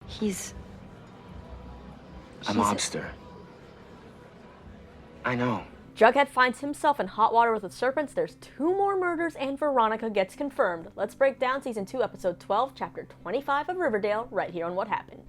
He's a mobster. I know. Jughead finds himself in hot water with the serpents. There's 2 more murders and Veronica gets confirmed. Let's break down season 2, episode 12, chapter 25 of Riverdale, right here on What Happened.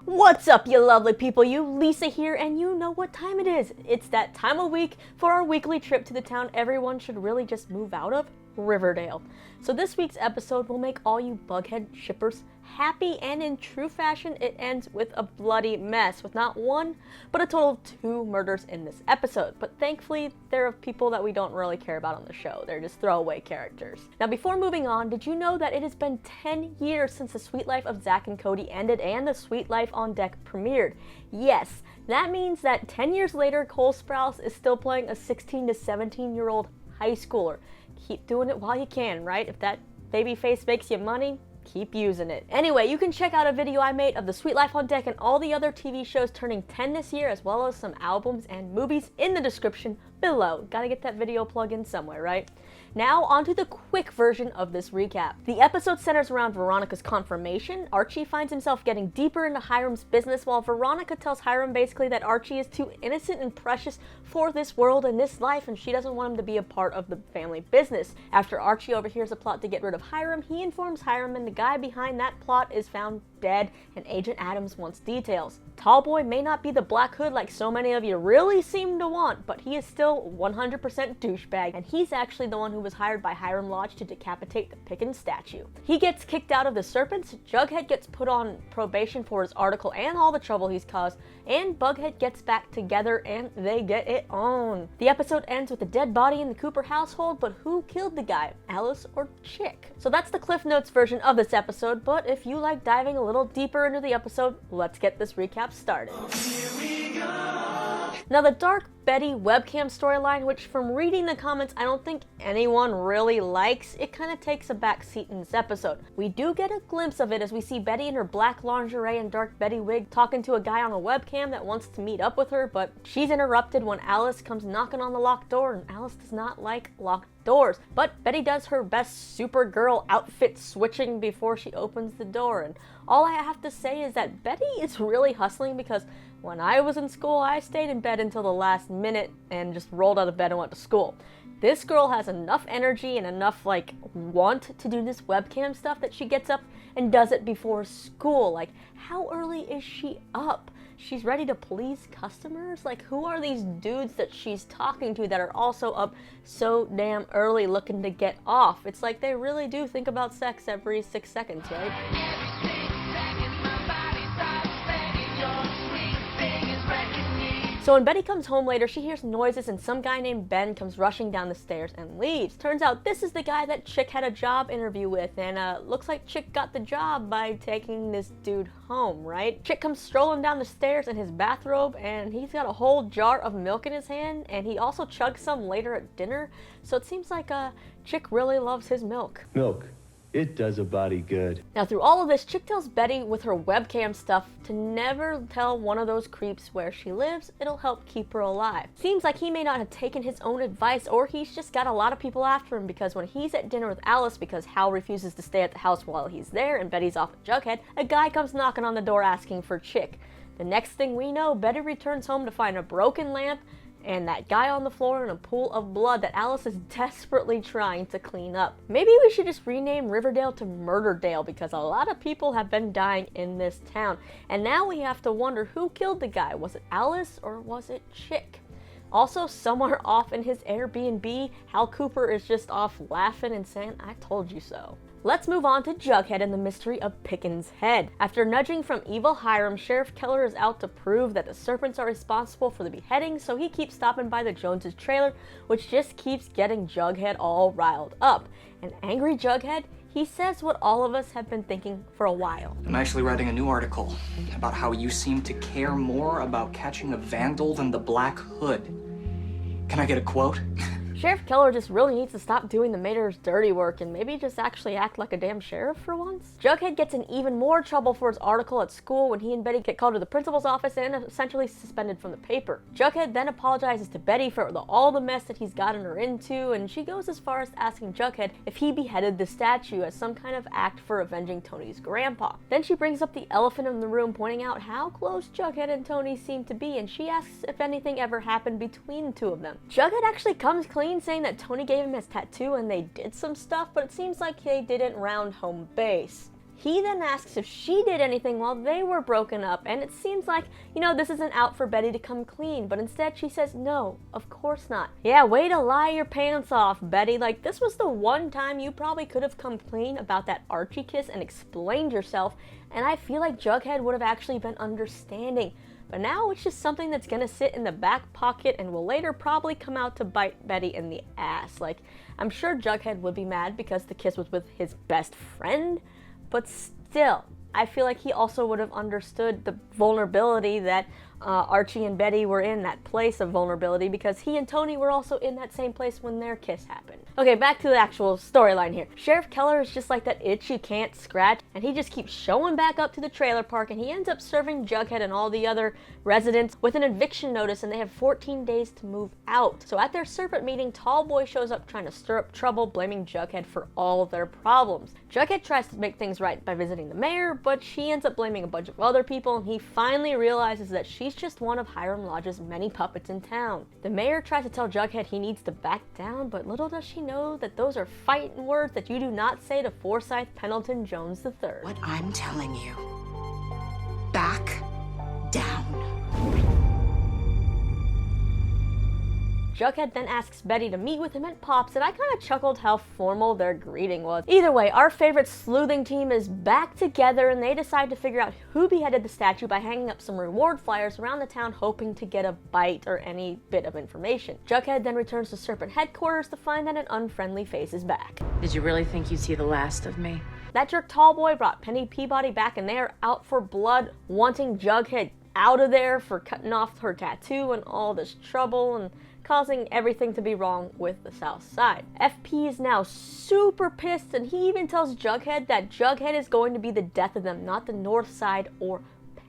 What's up, you lovely people? You Lisa here, and you know what time it is. It's that time of week for our weekly trip to the town everyone should really just move out of, Riverdale. So this week's episode will make all you Bughead shippers happy, and in true fashion, it ends with a bloody mess, with not 1, but a total of 2 murders in this episode. But thankfully, they're of people that we don't really care about on the show. They're just throwaway characters. Now, before moving on, did you know that it has been 10 years since The Sweet Life of Zach and Cody ended and The Sweet Life on Deck premiered? Yes, that means that 10 years later, Cole Sprouse is still playing a 16 to 17-year-old high schooler. Keep doing it while you can, right? If that baby face makes you money, keep using it. Anyway, you can check out a video I made of The Sweet Life on Deck and all the other TV shows turning 10 this year, as well as some albums and movies in the description below. Gotta get that video plug in somewhere, right? Now, onto the quick version of this recap. The episode centers around Veronica's confirmation. Archie finds himself getting deeper into Hiram's business, while Veronica tells Hiram basically that Archie is too innocent and precious for this world and this life, and she doesn't want him to be a part of the family business. After Archie overhears a plot to get rid of Hiram, he informs Hiram, and the guy behind that plot is found dead, and Agent Adams wants details. Tallboy may not be the Black Hood like so many of you really seem to want, but he is still 100% douchebag, and he's actually the one who was hired by Hiram Lodge to decapitate the Pickens statue. He gets kicked out of the Serpents, Jughead gets put on probation for his article and all the trouble he's caused, and Bughead gets back together and they get it on. The episode ends with a dead body in the Cooper household, but who killed the guy, Alice or Chick? So that's the Cliff Notes version of this episode, but if you like diving a little deeper into the episode, let's get this recap started. Now, the Dark Betty webcam storyline, which from reading the comments I don't think anyone really likes, it kind of takes a back seat in this episode. We do get a glimpse of it as we see Betty in her black lingerie and Dark Betty wig talking to a guy on a webcam that wants to meet up with her, but she's interrupted when Alice comes knocking on the locked door, and Alice does not like locked doors. But Betty does her best Supergirl outfit switching before she opens the door, and all I have to say is that Betty is really hustling, because when I was in school, I stayed in bed until the last minute and just rolled out of bed and went to school. This girl has enough energy and enough want to do this webcam stuff that she gets up and does it before school. Like, how early is she up? She's ready to please customers? Like, who are these dudes that she's talking to that are also up so damn early looking to get off? It's like they really do think about sex every 6 seconds, right? So when Betty comes home later, she hears noises and some guy named Ben comes rushing down the stairs and leaves. Turns out this is the guy that Chick had a job interview with, and looks like Chick got the job by taking this dude home, right? Chick comes strolling down the stairs in his bathrobe, and he's got a whole jar of milk in his hand, and he also chugs some later at dinner, so it seems like Chick really loves his milk. Milk. It does a body good. Now, through all of this, Chick tells Betty with her webcam stuff to never tell one of those creeps where she lives. It'll help keep her alive. Seems like he may not have taken his own advice, or he's just got a lot of people after him, because when he's at dinner with Alice, because Hal refuses to stay at the house while he's there and Betty's off at Jughead, a guy comes knocking on the door asking for Chick. The next thing we know, Betty returns home to find a broken lamp and that guy on the floor in a pool of blood that Alice is desperately trying to clean up. Maybe we should just rename Riverdale to Murderdale, because a lot of people have been dying in this town. And now we have to wonder who killed the guy. Was it Alice or was it Chick? Also, somewhere off in his Airbnb, Hal Cooper is just off laughing and saying, "I told you so." Let's move on to Jughead and the mystery of Pickens' head. After nudging from evil Hiram, Sheriff Keller is out to prove that the Serpents are responsible for the beheading, so he keeps stopping by the Joneses' trailer, which just keeps getting Jughead all riled up. An angry Jughead, he says what all of us have been thinking for a while. I'm actually writing a new article about how you seem to care more about catching a vandal than the Black Hood. Can I get a quote? Sheriff Keller just really needs to stop doing the mayor's dirty work and maybe just actually act like a damn sheriff for once. Jughead gets in even more trouble for his article at school when he and Betty get called to the principal's office and essentially suspended from the paper. Jughead then apologizes to Betty for all the mess that he's gotten her into, and she goes as far as asking Jughead if he beheaded the statue as some kind of act for avenging Tony's grandpa. Then she brings up the elephant in the room, pointing out how close Jughead and Tony seem to be, and she asks if anything ever happened between the two of them. Jughead actually comes clean, saying that Tony gave him his tattoo and they did some stuff, but it seems like they didn't round home base. He then asks if she did anything while they were broken up, and it seems like, this isn't out for Betty to come clean, but instead she says, no, of course not. Yeah, way to lie your pants off, Betty. Like, this was the one time you probably could have come clean about that Archie kiss and explained yourself, and I feel like Jughead would have actually been understanding. But now it's just something that's gonna sit in the back pocket and will later probably come out to bite Betty in the ass. Like, I'm sure Jughead would be mad because the kiss was with his best friend, but still, I feel like he also would have understood the vulnerability that Archie and Betty were in, that place of vulnerability, because he and Tony were also in that same place when their kiss happened. Okay, back to the actual storyline here. Sheriff Keller is just like that itch you can't scratch, and he just keeps showing back up to the trailer park, and he ends up serving Jughead and all the other residents with an eviction notice, and they have 14 days to move out. So at their serpent meeting, Tallboy shows up trying to stir up trouble, blaming Jughead for all of their problems. Jughead tries to make things right by visiting the mayor, but she ends up blaming a bunch of other people, and he finally realizes that she's just one of Hiram Lodge's many puppets in town. The mayor tries to tell Jughead he needs to back down, but little does she know that those are fighting words that you do not say to Forsyth Pendleton Jones III. What I'm telling you, back down. Jughead then asks Betty to meet with him at Pop's, and I kind of chuckled how formal their greeting was. Either way, our favorite sleuthing team is back together, and they decide to figure out who beheaded the statue by hanging up some reward flyers around the town, hoping to get a bite or any bit of information. Jughead then returns to Serpent headquarters to find that an unfriendly face is back. Did you really think you'd see the last of me? That jerk Tallboy brought Penny Peabody back, and they are out for blood, wanting Jughead out of there for cutting off her tattoo and all this trouble and causing everything to be wrong with the South Side. FP is now super pissed, and he even tells Jughead that Jughead is going to be the death of them, not the North Side or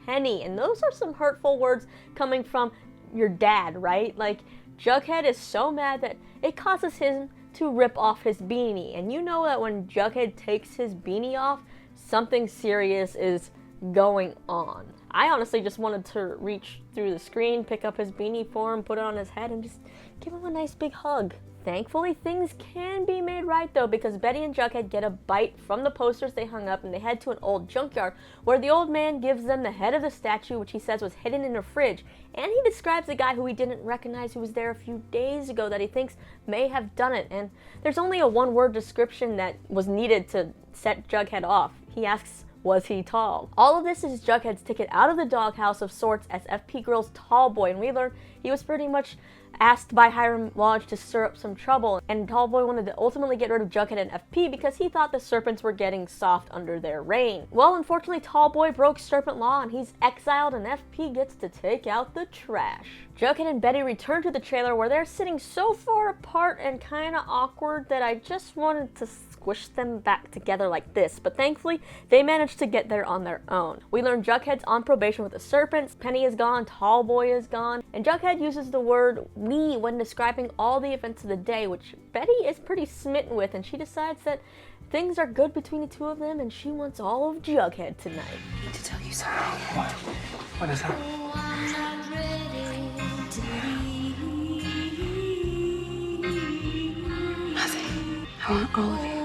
Penny. And those are some hurtful words coming from your dad, right? Like, Jughead is so mad that it causes him to rip off his beanie. And you know that when Jughead takes his beanie off, something serious is going on. I honestly just wanted to reach through the screen, pick up his beanie for him, put it on his head, and just give him a nice big hug. Thankfully, things can be made right though, because Betty and Jughead get a bite from the posters they hung up, and they head to an old junkyard where the old man gives them the head of the statue, which he says was hidden in a fridge, and he describes the guy who he didn't recognize who was there a few days ago that he thinks may have done it, and there's only a one-word description that was needed to set Jughead off. He asks, was he tall? All of this is Jughead's ticket out of the doghouse of sorts as FP Girl's Tallboy, and we learn he was pretty much asked by Hiram Lodge to stir up some trouble, and Tallboy wanted to ultimately get rid of Jughead and FP because he thought the serpents were getting soft under their reign. Well, unfortunately, Tallboy broke serpent law and he's exiled, and FP gets to take out the trash. Jughead and Betty return to the trailer where they're sitting so far apart and kinda awkward that I just wanted to squish them back together like this, but thankfully they managed to get there on their own. We learn Jughead's on probation with the serpents, Penny is gone, Tallboy is gone, and Jughead uses the word we when describing all the events of the day, which Betty is pretty smitten with, and she decides that things are good between the two of them and she wants all of Jughead tonight. I need to tell you something. What? What is that? Nothing. I want all of you.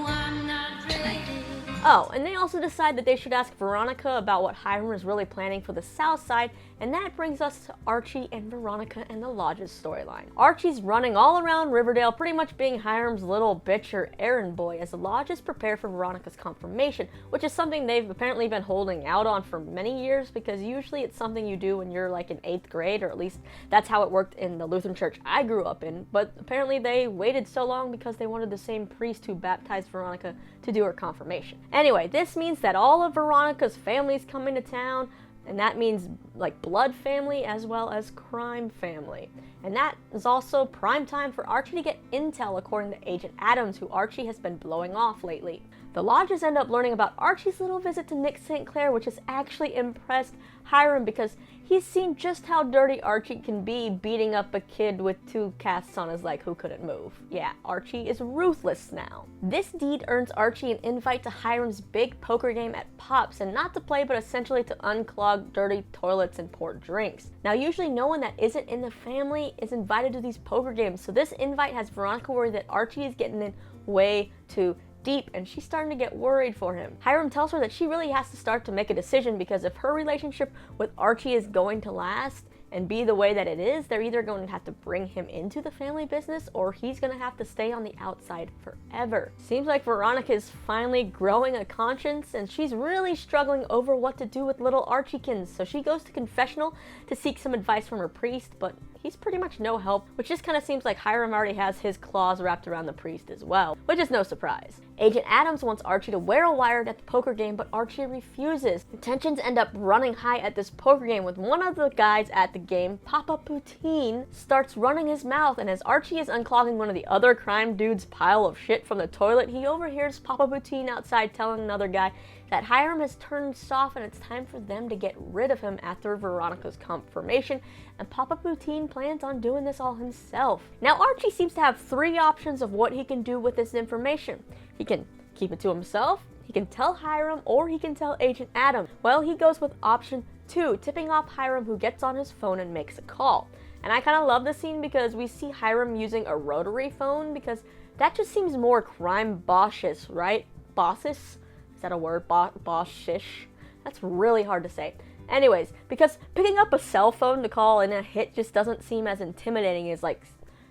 Oh, and they also decide that they should ask Veronica about what Hiram is really planning for the South Side, and that brings us to Archie and Veronica and the Lodge's storyline. Archie's running all around Riverdale, pretty much being Hiram's little bitch or errand boy, as the Lodges prepare for Veronica's confirmation, which is something they've apparently been holding out on for many years, because usually it's something you do when you're like in 8th grade, or at least that's how it worked in the Lutheran church I grew up in, but apparently they waited so long because they wanted the same priest who baptized Veronica to do her confirmation. Anyway, this means that all of Veronica's family's coming to town, And that means like blood family as well as crime family. And that is also prime time for Archie to get intel according to Agent Adams, who Archie has been blowing off lately. The Lodges end up learning about Archie's little visit to Nick St. Clair, which has actually impressed Hiram because he's seen just how dirty Archie can be beating up a kid with 2 casts on his leg who couldn't move. Yeah, Archie is ruthless now. This deed earns Archie an invite to Hiram's big poker game at Pop's, and not to play but essentially to unclog dirty toilets and pour drinks. Now usually no one that isn't in the family is invited to these poker games, so this invite has Veronica worried that Archie is getting in way too deep, and she's starting to get worried for him. Hiram tells her that she really has to start to make a decision, because if her relationship with Archie is going to last and be the way that it is, they're either going to have to bring him into the family business or he's going to have to stay on the outside forever. Seems like Veronica is finally growing a conscience, and she's really struggling over what to do with little Archiekins, so she goes to confessional to seek some advice from her priest, but he's pretty much no help, which just kind of seems like Hiram already has his claws wrapped around the priest as well, which is no surprise. Agent Adams wants Archie to wear a wire at the poker game, but Archie refuses. Tensions end up running high at this poker game with one of the guys at the game, Papa Poutine, starts running his mouth, and as Archie is unclogging one of the other crime dude's pile of shit from the toilet, he overhears Papa Poutine outside telling another guy that Hiram has turned soft and it's time for them to get rid of him after Veronica's confirmation, and Papa Poutine plans on doing this all himself. Now Archie seems to have 3 options of what he can do with this information. He can keep it to himself, he can tell Hiram, or he can tell Agent Adams. Well, he goes with option 2, tipping off Hiram, who gets on his phone and makes a call. And I kind of love this scene because we see Hiram using a rotary phone, because that just seems more crime bossish, right? Bossish? Is that a word? Bossish? That's really hard to say. Anyways, because picking up a cell phone to call in a hit just doesn't seem as intimidating as like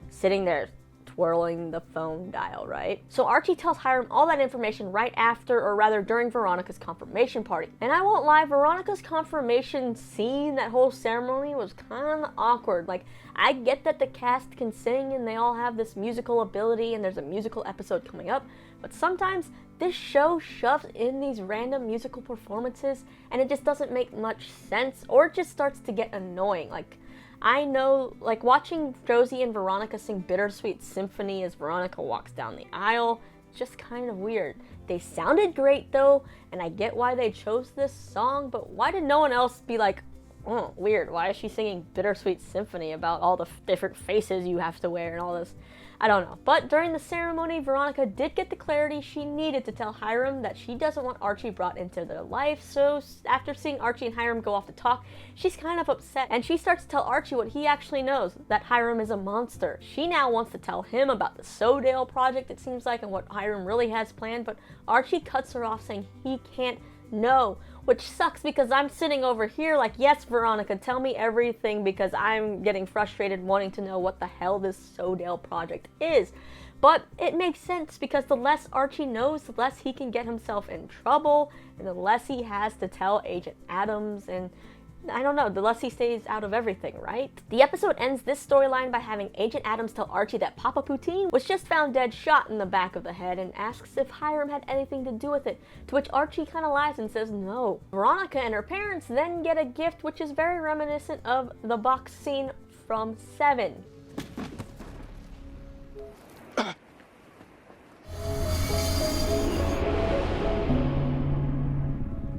sitting there twirling the phone dial, right? So Archie tells Hiram all that information right after, or rather during, Veronica's confirmation party. And I won't lie, Veronica's confirmation scene, that whole ceremony, was kind of awkward. Like, I get that the cast can sing and they all have this musical ability and there's a musical episode coming up, but sometimes this show shoves in these random musical performances and it just doesn't make much sense, or it just starts to get annoying. Like, I know, like, watching Josie and Veronica sing Bittersweet Symphony as Veronica walks down the aisle, it's just kind of weird. They sounded great though, and I get why they chose this song, but why did no one else be like, oh, weird, why is she singing Bittersweet Symphony about all the different faces you have to wear and all this? I don't know. But during the ceremony, Veronica did get the clarity she needed to tell Hiram that she doesn't want Archie brought into their life, so after seeing Archie and Hiram go off to talk, she's kind of upset, and she starts to tell Archie what he actually knows, that Hiram is a monster. She now wants to tell him about the Sodale project, it seems like, and what Hiram really has planned, but Archie cuts her off saying he can't know, which sucks because I'm sitting over here like, yes, Veronica, tell me everything, because I'm getting frustrated wanting to know what the hell this Sodale project is. But it makes sense because the less Archie knows, the less he can get himself in trouble, and the less he has to tell Agent Adams, and I don't know, the less he stays out of everything, right? The episode ends this storyline by having Agent Adams tell Archie that Papa Poutine was just found dead, shot in the back of the head, and asks if Hiram had anything to do with it, to which Archie kind of lies and says no. Veronica and her parents then get a gift which is very reminiscent of the box scene from 7.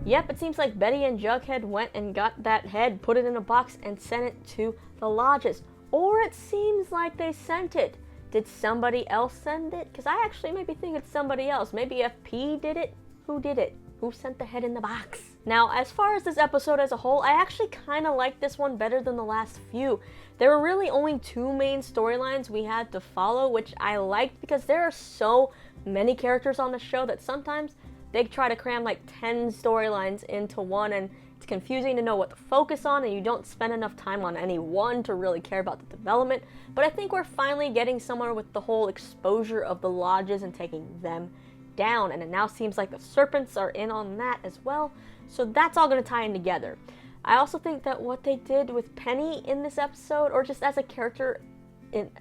Yep, it seems like Betty and Jughead went and got that head, put it in a box, and sent it to the Lodges. Or it seems like they sent it. Did somebody else send it? Because I actually maybe think it's somebody else. Maybe FP did it? Who did it? Who sent the head in the box? Now, as far as this episode as a whole, I actually kind of like this one better than the last few. There were really only 2 main storylines we had to follow, which I liked because there are so many characters on the show that sometimes they try to cram like 10 storylines into one, and it's confusing to know what to focus on, and you don't spend enough time on any one to really care about the development. But I think we're finally getting somewhere with the whole exposure of the Lodges and taking them down, and it now seems like the Serpents are in on that as well, so that's all going to tie in together. I also think that what they did with Penny in this episode, or just as a character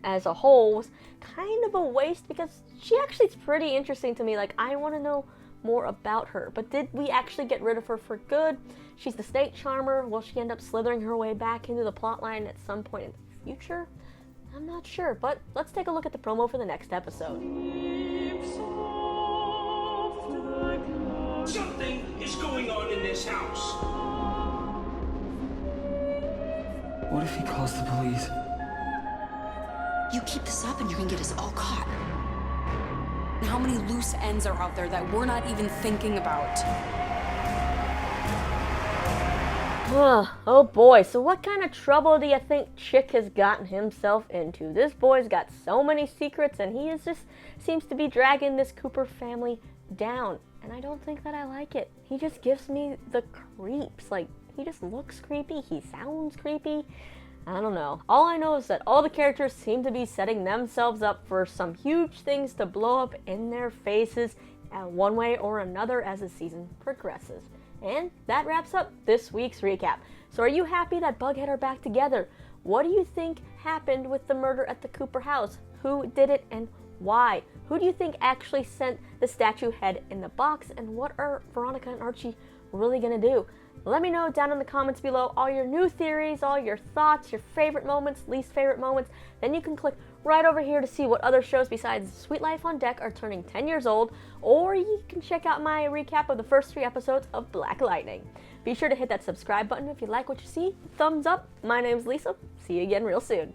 as a whole, was kind of a waste, because she actually is pretty interesting to me. Like, I want to know more about her. But did we actually get rid of her for good? She's the snake charmer. Will she end up slithering her way back into the plotline at some point in the future? I'm not sure, but let's take a look at the promo for the next episode. Something is going on in this house. What if he calls the police? You keep this up and you're gonna get us all caught. How many loose ends are out there that we're not even thinking about? Oh boy, so what kind of trouble do you think Chic has gotten himself into? This boy's got so many secrets and he seems to be dragging this Cooper family down. And I don't think that I like it. He just gives me the creeps. Like, he just looks creepy, he sounds creepy. I don't know. All I know is that all the characters seem to be setting themselves up for some huge things to blow up in their faces one way or another as the season progresses. And that wraps up this week's recap. So are you happy that Bughead are back together? What do you think happened with the murder at the Cooper house? Who did it and why? Who do you think actually sent the statue head in the box? And what are Veronica and Archie really gonna do? Let me know down in the comments below all your new theories, all your thoughts, your favorite moments, least favorite moments. Then you can click right over here to see what other shows besides Sweet Life on Deck are turning 10 years old, or you can check out my recap of the first 3 episodes of Black Lightning. Be sure to hit that subscribe button if you like what you see. Thumbs up. My name's Lisa. See you again real soon.